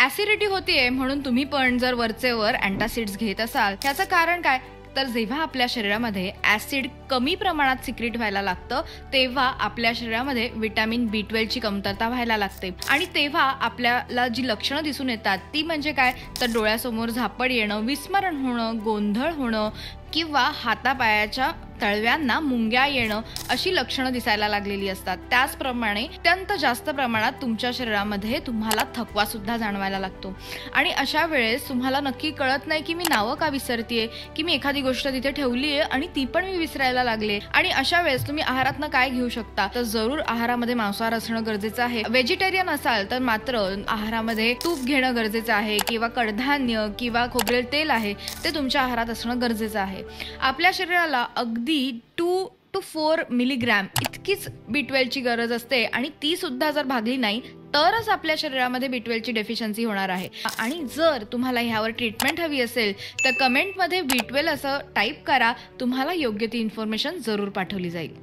Acidity होतीये म्हणून तुम्ही पण जर वरचेवर अँटासिड्स घेत असाल, त्याचं कारण काय? तर जेव्हा आपल्या शरीरामध्ये ऍसिड कमी प्रमाणात सिक्रेट व्हायला लागतं तेव्हा आपल्या शरीरामध्ये विटॅमिन B12 ची कमतरता व्हायला लागते आणि तेव्हा आपल्याला जी लक्षणं दिसून येतात ती म्हणजे काय? तर डोळ्यासमोर झापड येणं, विस्मरण होणं, गोंधळ होणं किंवा हातापायाच्या तळव्यांना मुंग्या येणं अशी लक्षणं दिसायला लागलेली असतात। त्याचप्रमाणे अत्यंत जास्त प्रमाणात तुमच्या शरीरामध्ये तुम्हाला थकवा सुद्धा जाणवायला लागतो आणि अशा वेळेस तुम्हाला नक्की कळत नाही की मी नावं का विसरतेय, की मी एखादी गोष्ट तिथे ठेवली आहे आणि ती पण मी विसरायला लागले। आणि अशा वेळेस तुम्ही आहारातनं काय घेऊ शकता? तर जरूर आहारामध्ये मांसाहार असणं गरजेचं आहे। व्हेजिटेरियन असाल तर मात्र आहारामध्ये तूप घेणं गरजेचं आहे किंवा कडधान्य किंवा खोबरेल तेल आहे ते तुमच्या आहारात असणं गरजेचं आहे। आपल्या शरीराला अगदी 2 to 4 मिलीग्रॅम इतकीच B12 ची गरज असते आणि ती सुद्धा जर भागली नाही तरच आपल्या शरीरामध्ये B12 ची डेफिशियन्सी होणार आहे। आणि जर तुम्हाला ह्यावर ट्रीटमेंट हवी असेल तर कमेंटमध्ये B12 असं टाईप करा, तुम्हाला योग्य ती इन्फॉर्मेशन जरूर पाठवली जाईल।